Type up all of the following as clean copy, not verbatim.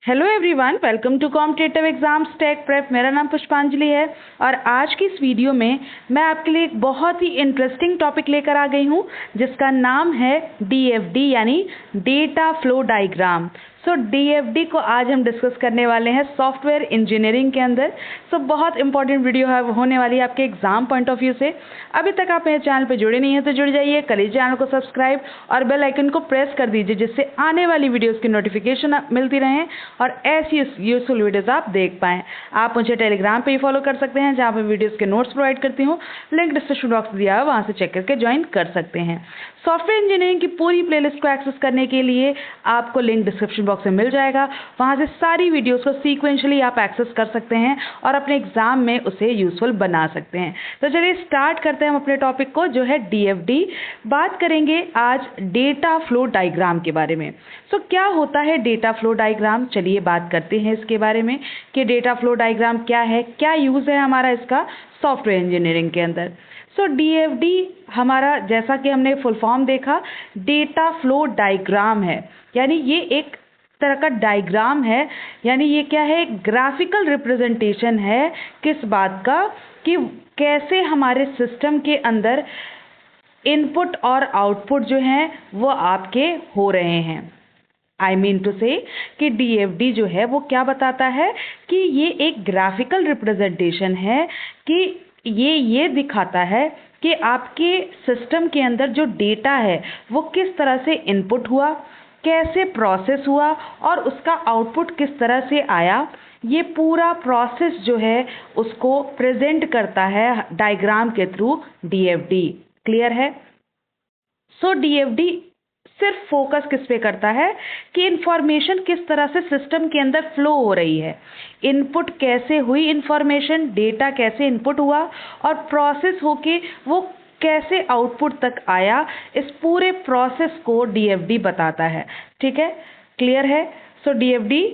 Hello everyone, welcome to competitive exams tech prep. मेरा नाम पुष्पांजलि है और आज की इस वीडियो में मैं आपके लिए एक बहुत ही इंटरेस्टिंग टॉपिक लेकर आ गई हूँ जिसका नाम है डीएफडी यानी डेटा फ्लो डायग्राम। सो डीएफडी को आज हम डिस्कस करने वाले हैं सॉफ्टवेयर इंजीनियरिंग के अंदर। बहुत इंपॉर्टेंट वीडियो है होने वाली है आपके एग्जाम पॉइंट ऑफ व्यू से। अभी तक आप मेरे चैनल पे जुड़े नहीं हैं तो जुड़ जाइए, करिए चैनल को सब्सक्राइब और बेल आइकन को प्रेस कर दीजिए जिससे आने वाली वीडियोस की नोटिफिकेशन मिलती रहें और ऐसी यूजफुल वीडियोस आप देख पाएँ। आप मुझे टेलीग्राम पे ही फॉलो कर सकते हैं जहाँ पे वीडियोस के नोट्स प्रोवाइड करती हूँ। लिंक डिस्क्रिप्शन बॉक्स दिया है, वहाँ से चेक करके ज्वाइन कर सकते हैं। सॉफ्टवेयर इंजीनियरिंग की पूरी प्लेलिस्ट को एक्सेस करने के लिए आपको लिंक डिस्क्रिप्शन बॉक्स में मिल जाएगा। वहाँ से सारी वीडियोस को सीक्वेंशली आप एक्सेस कर सकते हैं और अपने एग्जाम में उसे यूजफुल बना सकते हैं। तो चलिए स्टार्ट करते हैं हम अपने टॉपिक को जो है डीएफडी। बात करेंगे आज डेटा फ्लो डायग्राम के बारे में। क्या होता है डेटा फ्लो डायग्राम? चलिए बात करते हैं इसके बारे में कि डेटा फ्लो डायग्राम क्या है, क्या यूज़ है हमारा इसका सॉफ्टवेयर इंजीनियरिंग के अंदर। डीएफडी हमारा, जैसा कि हमने फुल फॉर्म देखा, डेटा फ्लो डायग्राम है, यानी ये एक तरह का डायग्राम है, यानी ये क्या है, ग्राफिकल रिप्रेजेंटेशन है किस बात का, कि कैसे हमारे सिस्टम के अंदर इनपुट और आउटपुट जो हैं वो आपके हो रहे हैं। आई मीन टू से कि डीएफडी जो है वो क्या बताता है कि ये एक ग्राफिकल रिप्रेजेंटेशन है कि ये दिखाता है कि आपके सिस्टम के अंदर जो डेटा है वो किस तरह से इनपुट हुआ, कैसे प्रोसेस हुआ और उसका आउटपुट किस तरह से आया। ये पूरा प्रोसेस जो है उसको प्रेजेंट करता है डायग्राम के थ्रू डीएफडी। क्लियर है? डीएफडी सिर्फ फोकस किस पे करता है कि इंफॉर्मेशन किस तरह से सिस्टम के अंदर फ्लो हो रही है, इनपुट कैसे हुई इंफॉर्मेशन, डेटा कैसे इनपुट हुआ और प्रोसेस होके वो कैसे आउटपुट तक आया, इस पूरे प्रोसेस को डीएफडी बताता है। ठीक है, क्लियर है? डीएफडी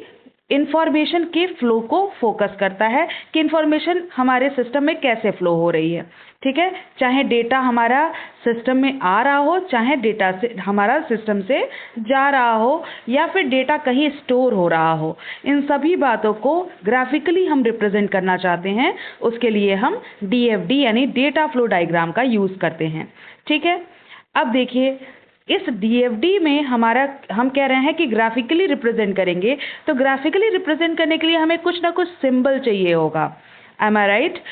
इंफॉर्मेशन के फ्लो को फोकस करता है कि इंफॉर्मेशन हमारे सिस्टम में कैसे फ्लो हो रही है। ठीक है, चाहे डेटा हमारा सिस्टम में आ रहा हो, चाहे डेटा से हमारा सिस्टम से जा रहा हो या फिर डेटा कहीं स्टोर हो रहा हो, इन सभी बातों को ग्राफिकली हम रिप्रेजेंट करना चाहते हैं। उसके लिए हम डीएफडी यानी डेटा फ्लो डायग्राम का यूज़ करते हैं। ठीक है, अब देखिए इस डीएफडी में हम कह रहे हैं कि ग्राफिकली रिप्रेजेंट करेंगे, तो ग्राफिकली रिप्रेजेंट करने के लिए हमें कुछ ना कुछ सिंबल चाहिए होगा। एम आई राइट?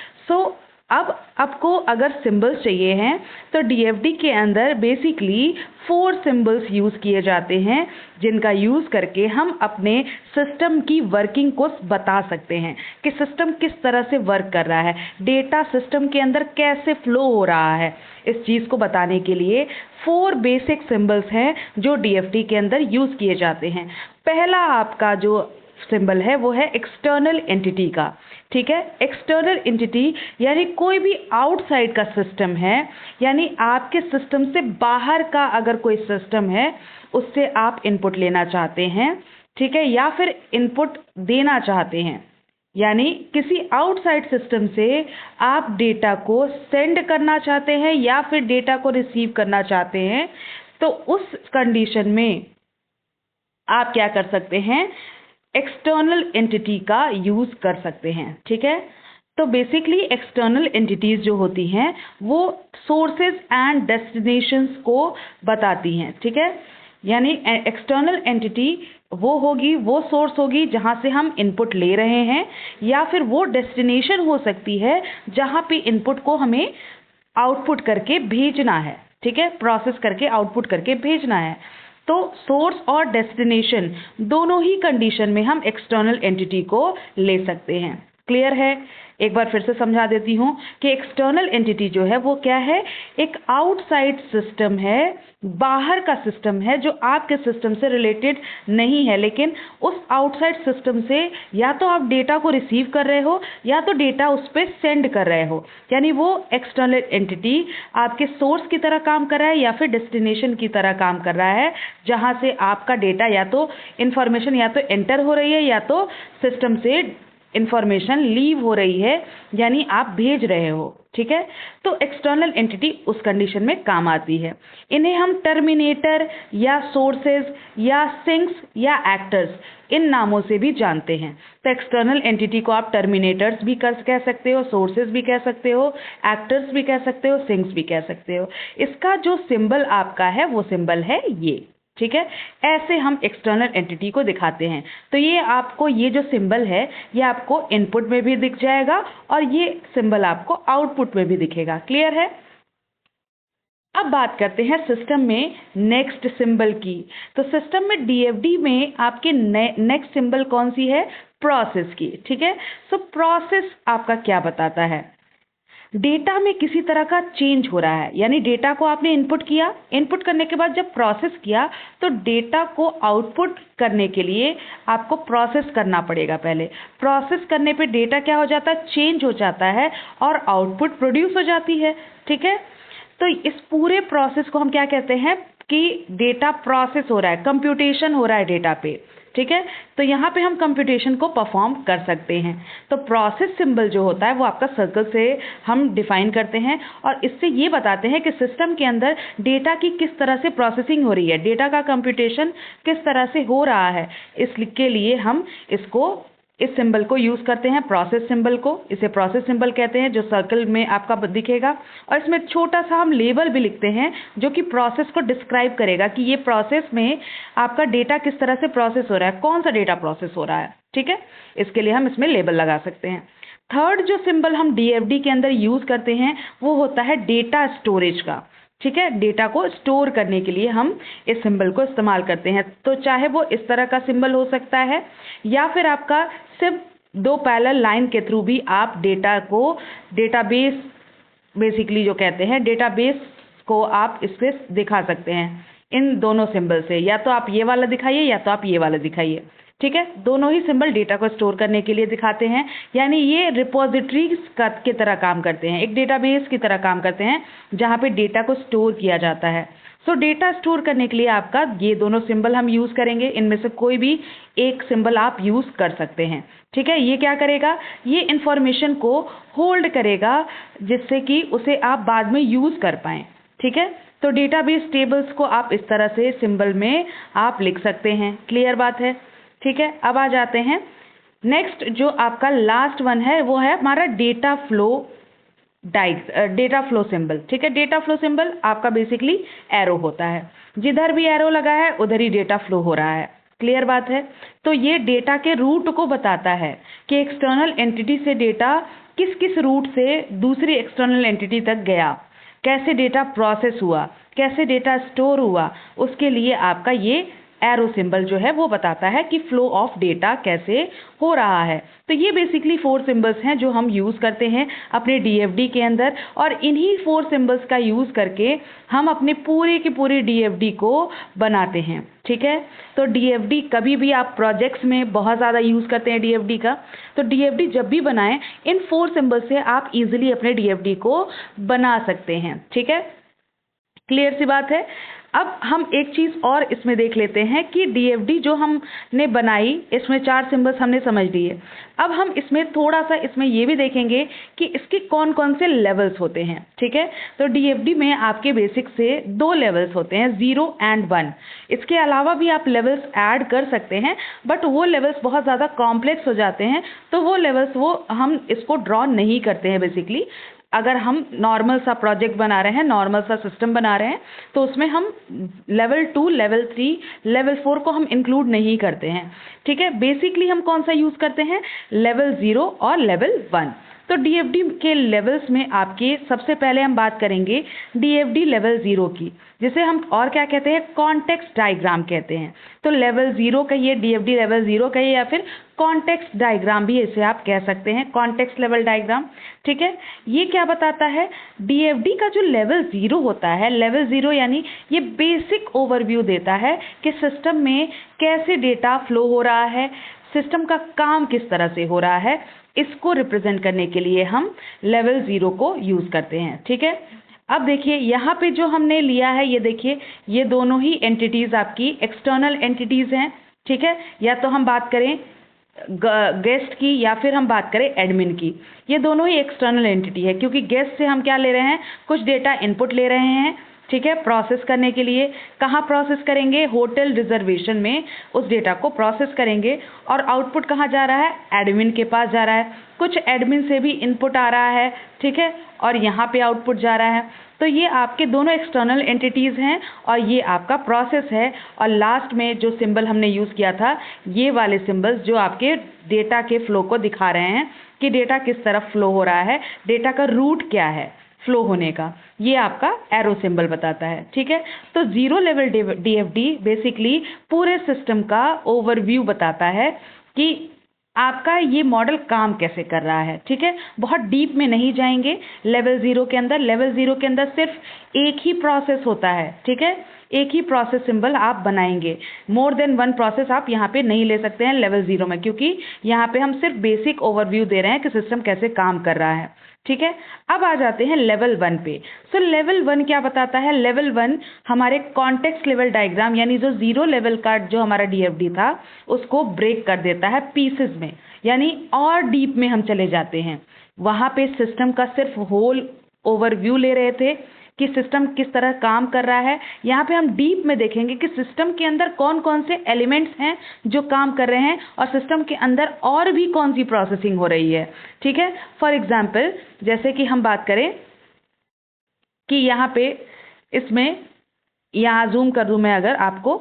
अब आपको अगर सिंबल्स चाहिए हैं तो डीएफडी के अंदर बेसिकली 4 सिंबल्स यूज़ किए जाते हैं जिनका यूज़ करके हम अपने सिस्टम की वर्किंग को बता सकते हैं कि सिस्टम किस तरह से वर्क कर रहा है, डेटा सिस्टम के अंदर कैसे फ्लो हो रहा है। इस चीज़ को बताने के लिए 4 बेसिक सिंबल्स हैं जो डीएफडी के अंदर यूज़ किए जाते हैं। पहला आपका जो सिंबल है वो है एक्सटर्नल एंटिटी का। ठीक है, एक्सटर्नल एंटिटी यानी कोई भी आउटसाइड का सिस्टम है, यानी आपके सिस्टम से बाहर का अगर कोई सिस्टम है उससे आप इनपुट लेना चाहते हैं, ठीक है, या फिर इनपुट देना चाहते हैं, यानी किसी आउटसाइड सिस्टम से आप डेटा को सेंड करना चाहते हैं या फिर डेटा को रिसीव करना चाहते हैं, तो उस कंडीशन में आप क्या कर सकते हैं, एक्सटर्नल एंटिटी का यूज़ कर सकते हैं। ठीक है, तो बेसिकली एक्सटर्नल एंटिटीज़ जो होती हैं वो सोर्सेज एंड डेस्टिनेशंस को बताती हैं। ठीक है, यानी एक्सटर्नल एंटिटी वो होगी, वो सोर्स होगी जहाँ से हम इनपुट ले रहे हैं, या फिर वो डेस्टिनेशन हो सकती है जहाँ पे इनपुट को हमें आउटपुट करके भेजना है। ठीक है, प्रोसेस करके आउटपुट करके भेजना है। तो सोर्स और डेस्टिनेशन दोनों ही कंडीशन में हम एक्सटर्नल एंटिटी को ले सकते हैं। क्लियर है? एक बार फिर से समझा देती हूँ कि एक्सटर्नल एंटिटी जो है वो क्या है, एक आउटसाइड सिस्टम है, बाहर का सिस्टम है जो आपके सिस्टम से रिलेटेड नहीं है, लेकिन उस आउटसाइड सिस्टम से या तो आप डेटा को रिसीव कर रहे हो या तो डेटा उस पर सेंड कर रहे हो, यानी वो एक्सटर्नल एंटिटी आपके सोर्स की तरह काम कर रहा है या फिर डेस्टिनेशन की तरह काम कर रहा है, जहाँ से आपका डेटा या तो इंफॉर्मेशन या तो एंटर हो रही है या तो सिस्टम से इंफॉर्मेशन लीव हो रही है, यानी आप भेज रहे हो। ठीक है। तो एक्सटर्नल एंटिटी उस कंडीशन में काम आती है। इन्हें हम टर्मिनेटर या सोर्सेज या सिंक्स या एक्टर्स इन नामों से भी जानते हैं। तो एक्सटर्नल एंटिटी को आप टर्मिनेटर्स भी कह सकते हो, सोर्सेज भी कह सकते हो, एक्टर्स भी कह सकते हो, सिंक्स भी कह सकते हो। इसका जो सिंबल आपका है वो सिंबल है ये, ठीक है। ऐसे हम एक्सटर्नल एंटिटी को दिखाते हैं। तो ये आपको ये जो सिंबल है ये आपको इनपुट में भी दिख जाएगा और ये सिंबल आपको आउटपुट में भी दिखेगा। क्लियर है? अब बात करते हैं सिस्टम में नेक्स्ट सिंबल की। तो सिस्टम में डीएफडी में आपके नेक्स्ट सिंबल कौन सी है? प्रोसेस की, ठीक है। सो प्रोसेस आपका क्या बताता है? डेटा में किसी तरह का चेंज हो रहा है, यानी डेटा को आपने इनपुट किया, इनपुट करने के बाद जब प्रोसेस किया तो डेटा को आउटपुट करने के लिए आपको प्रोसेस करना पड़ेगा। पहले प्रोसेस करने पे डेटा क्या हो जाता है? चेंज हो जाता है और आउटपुट प्रोड्यूस हो जाती है, ठीक है। तो इस पूरे प्रोसेस को हम क्या कहते हैं कि डेटा प्रोसेस हो रहा है, कंप्यूटेशन हो रहा है डेटा पे, ठीक है। तो यहाँ पे हम कंप्यूटेशन को परफॉर्म कर सकते हैं। तो प्रोसेस सिंबल जो होता है वो आपका सर्कल से हम डिफाइन करते हैं और इससे ये बताते हैं कि सिस्टम के अंदर डेटा की किस तरह से प्रोसेसिंग हो रही है, डेटा का कंप्यूटेशन किस तरह से हो रहा है। इसके लिए हम इस सिंबल को यूज करते हैं, प्रोसेस सिंबल को। इसे प्रोसेस सिंबल कहते हैं जो सर्कल में आपका दिखेगा। और इसमें छोटा सा हम लेबल भी लिखते हैं जो कि प्रोसेस को डिस्क्राइब करेगा कि ये प्रोसेस में आपका डेटा किस तरह से प्रोसेस हो रहा है, कौन सा डेटा प्रोसेस हो रहा है, ठीक है। इसके लिए हम इसमें लेबल लगा सकते हैं। थर्ड जो सिंबल हम डीएफडी के अंदर यूज करते हैं वो होता है डेटा स्टोरेज का, ठीक है। डेटा को स्टोर करने के लिए हम इस सिंबल को इस्तेमाल करते हैं। तो चाहे वो इस तरह का सिंबल हो सकता है या फिर आपका सिर्फ दो पैरेलल लाइन के थ्रू भी आप डेटा को डेटाबेस बेसिकली जो कहते हैं डेटाबेस को आप इससे दिखा सकते हैं इन दोनों सिंबल से। या तो आप ये वाला दिखाइए या तो आप ये वाला दिखाइए, ठीक है। दोनों ही सिंबल डेटा को स्टोर करने के लिए दिखाते हैं, यानी ये रिपोजिटरीज की तरह काम करते हैं, एक डेटाबेस की तरह काम करते हैं जहाँ पे डेटा को स्टोर किया जाता है। सो डेटा स्टोर करने के लिए आपका ये दोनों सिंबल हम यूज करेंगे, इनमें से कोई भी एक सिंबल आप यूज कर सकते हैं, ठीक है। ये क्या करेगा? ये इंफॉर्मेशन को होल्ड करेगा जिससे कि उसे आप बाद में यूज कर पाएं, ठीक है। तो डेटाबेस टेबल्स को आप इस तरह से सिंबल में आप लिख सकते हैं। क्लियर बात है? ठीक है। अब आ जाते हैं नेक्स्ट जो आपका लास्ट वन है वो है हमारा डेटा फ्लो सिंबल, ठीक है। डेटा फ्लो सिंबल आपका बेसिकली एरो होता है, जिधर भी एरो लगा है उधर ही डेटा फ्लो हो रहा है। क्लियर बात है? तो ये डेटा के रूट को बताता है कि एक्सटर्नल एंटिटी से डेटा किस किस रूट से दूसरी एक्सटर्नल एंटिटी तक गया, कैसे डेटा प्रोसेस हुआ, कैसे डेटा स्टोर हुआ, उसके लिए आपका ये एरो सिंबल जो है वो बताता है कि फ्लो ऑफ डेटा कैसे हो रहा है। तो ये बेसिकली 4 सिंबल्स हैं जो हम यूज़ करते हैं अपने डीएफडी के अंदर और इन्हीं 4 सिंबल्स का यूज़ करके हम अपने पूरे की पूरी डीएफडी को बनाते हैं, ठीक है। तो डीएफडी कभी भी आप प्रोजेक्ट्स में बहुत ज़्यादा यूज़ करते हैं डीएफडी का, तो डीएफडी जब भी बनाएं इन 4 सिंबल्स से आप इजीली अपने डीएफडी को बना सकते हैं, ठीक है। क्लियर सी बात है। अब हम एक चीज़ और इसमें देख लेते हैं कि डीएफडी जो हमने बनाई इसमें 4 सिंबल्स हमने समझ लिए। अब हम इसमें थोड़ा सा इसमें ये भी देखेंगे कि इसके कौन कौन से लेवल्स होते हैं, ठीक है। तो डीएफडी में आपके बेसिक से 2 लेवल्स होते हैं, 0 एंड 1। इसके अलावा भी आप लेवल्स ऐड कर सकते हैं बट वो लेवल्स बहुत ज़्यादा कॉम्प्लेक्स हो जाते हैं, तो वो लेवल्स हम इसको ड्रॉ नहीं करते हैं बेसिकली। अगर हम नॉर्मल सा प्रोजेक्ट बना रहे हैं, नॉर्मल सा सिस्टम बना रहे हैं, तो उसमें हम लेवल 2, लेवल 3, लेवल 4 को हम इंक्लूड नहीं करते हैं, ठीक है। बेसिकली हम कौन सा यूज़ करते हैं? लेवल 0 और लेवल 1। तो डीएफडी के लेवल्स में आपके सबसे पहले हम बात करेंगे डीएफडी लेवल 0 की, जिसे हम और क्या कहते हैं? कॉन्टेक्स्ट डायग्राम कहते हैं। तो लेवल 0 कहिए, डीएफडी लेवल 0 कहिए या फिर कॉन्टेक्स्ट डायग्राम भी इसे आप कह सकते हैं, कॉन्टेक्स्ट लेवल डायग्राम, ठीक है। ये क्या बताता है? डीएफडी का जो लेवल 0 होता है, लेवल 0 यानी ये बेसिक ओवरव्यू देता है कि सिस्टम में कैसे डेटा फ्लो हो रहा है, सिस्टम का काम किस तरह से हो रहा है। इसको रिप्रेजेंट करने के लिए हम लेवल 0 को यूज़ करते हैं, ठीक है। अब देखिए यहाँ पे जो हमने लिया है, ये देखिए ये दोनों ही एंटिटीज़ आपकी एक्सटर्नल एंटिटीज़ हैं, ठीक है। या तो हम बात करें गेस्ट की या फिर हम बात करें एडमिन की, ये दोनों ही एक्सटर्नल एंटिटी है, क्योंकि गेस्ट से हम क्या ले रहे हैं, कुछ डेटा इनपुट ले रहे हैं, ठीक है, प्रोसेस करने के लिए। कहाँ प्रोसेस करेंगे, होटल रिजर्वेशन में उस डेटा को प्रोसेस करेंगे, और आउटपुट कहाँ जा रहा है, एडमिन के पास जा रहा है। कुछ एडमिन से भी इनपुट आ रहा है, ठीक है, और यहाँ पे आउटपुट जा रहा है। तो ये आपके दोनों एक्सटर्नल एंटिटीज़ हैं और ये आपका प्रोसेस है। और लास्ट में जो सिंबल हमने यूज़ किया था, ये वाले सिंबल्स जो आपके डेटा के फ्लो को दिखा रहे हैं कि डेटा किस तरफ फ्लो हो रहा है, डेटा का रूट क्या है फ्लो होने का, ये आपका एरो सिंबल बताता है, ठीक है। तो जीरो लेवल डीएफडी बेसिकली पूरे सिस्टम का ओवरव्यू बताता है कि आपका ये मॉडल काम कैसे कर रहा है, ठीक है। बहुत डीप में नहीं जाएंगे लेवल ज़ीरो के अंदर। लेवल ज़ीरो के अंदर सिर्फ एक ही प्रोसेस होता है, ठीक है, एक ही प्रोसेस सिंबल आप बनाएंगे। मोर देन वन प्रोसेस आप यहाँ पे नहीं ले सकते हैं लेवल ज़ीरो में, क्योंकि यहाँ पे हम सिर्फ बेसिक ओवरव्यू दे रहे हैं कि सिस्टम कैसे काम कर रहा है, ठीक है। अब आ जाते हैं लेवल वन पे। सो लेवल वन क्या बताता है, लेवल वन हमारे कॉन्टेक्स्ट लेवल डायग्राम, यानी जो जीरो लेवल का जो हमारा डीएफडी था उसको ब्रेक कर देता है पीसेस में, यानी और डीप में हम चले जाते हैं। वहाँ पे सिस्टम का सिर्फ होल ओवरव्यू ले रहे थे कि सिस्टम किस तरह काम कर रहा है। यहाँ पे हम डीप में देखेंगे कि सिस्टम के अंदर कौन कौन से एलिमेंट्स हैं जो काम कर रहे हैं और सिस्टम के अंदर और भी कौन सी प्रोसेसिंग हो रही है, ठीक है। फॉर एग्जाम्पल जैसे कि हम बात करें कि यहाँ पे इसमें, यहाँ जूम कर दूँ मैं अगर आपको,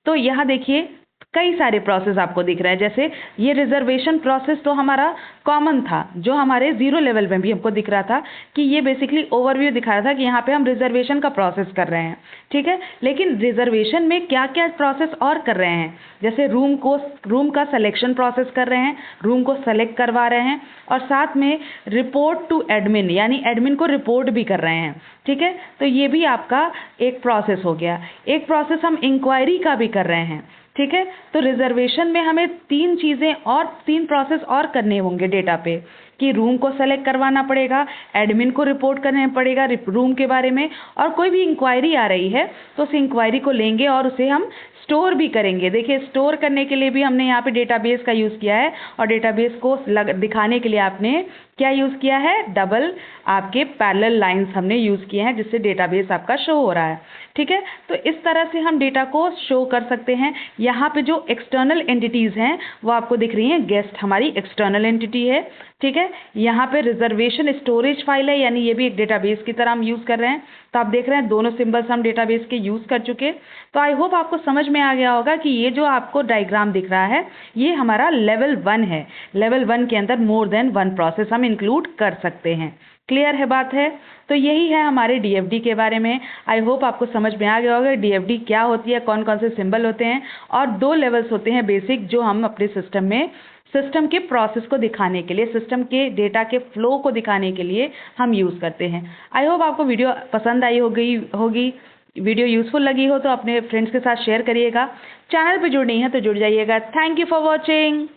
तो यहाँ देखिए कई सारे प्रोसेस आपको दिख रहे हैं। जैसे ये रिजर्वेशन प्रोसेस तो हमारा कॉमन था, जो हमारे जीरो लेवल में भी हमको दिख रहा था कि ये बेसिकली ओवरव्यू दिखा रहा था कि यहाँ पे हम रिजर्वेशन का प्रोसेस कर रहे हैं, ठीक है। लेकिन रिजर्वेशन में क्या क्या प्रोसेस और कर रहे हैं, जैसे रूम का सिलेक्शन प्रोसेस कर रहे हैं, रूम को सेलेक्ट करवा रहे हैं, और साथ में रिपोर्ट टू एडमिन, यानी एडमिन को रिपोर्ट भी कर रहे हैं, ठीक है। तो ये भी आपका एक प्रोसेस हो गया। एक प्रोसेस हम इंक्वायरी का भी कर रहे हैं, ठीक है। तो रिजर्वेशन में हमें तीन चीज़ें और तीन प्रोसेस और करने होंगे डेटा पे, कि रूम को सेलेक्ट करवाना पड़ेगा, एडमिन को रिपोर्ट करना पड़ेगा रूम के बारे में, और कोई भी इंक्वायरी आ रही है तो उस इंक्वायरी को लेंगे और उसे हम स्टोर भी करेंगे। देखिए स्टोर करने के लिए भी हमने यहाँ पे डेटाबेस का यूज़ किया है, और डेटाबेस को दिखाने के लिए आपने क्या यूज़ किया है, डबल आपके पैरेलल लाइंस हमने यूज़ किए हैं, जिससे डेटाबेस आपका शो हो रहा है, ठीक है। तो इस तरह से हम डेटा को शो कर सकते हैं। यहाँ पे जो एक्सटर्नल एंटिटीज़ हैं वो आपको दिख रही हैं, गेस्ट हमारी एक्सटर्नल एंटिटी है, ठीक है। यहाँ पे रिजर्वेशन स्टोरेज फाइल है, यानी ये भी एक डेटाबेस की तरह हम यूज़ कर रहे हैं। तो आप देख रहे हैं दोनों सिंबल्स हम डेटाबेस के यूज़ कर चुके। तो आई होप आपको समझ में आ गया होगा कि ये जो आपको डायग्राम दिख रहा है ये हमारा लेवल वन है। लेवल वन के अंदर मोर देन वन प्रोसेस हम इंक्लूड कर सकते हैं। क्लियर है बात है? तो यही है हमारे डीएफडी के बारे में। आई होप आपको समझ में आ गया होगा डीएफडी क्या होती है, कौन कौन से सिंबल होते हैं, और दो लेवल्स होते हैं बेसिक जो हम अपने सिस्टम में सिस्टम के प्रोसेस को दिखाने के लिए, सिस्टम के डेटा के फ्लो को दिखाने के लिए हम यूज़ करते हैं। आई होप आपको वीडियो पसंद आई होगी। वीडियो यूज़फुल लगी हो तो अपने फ्रेंड्स के साथ शेयर करिएगा। चैनल पे जुड़ नहीं है तो जुड़ जाइएगा। Thank you for watching.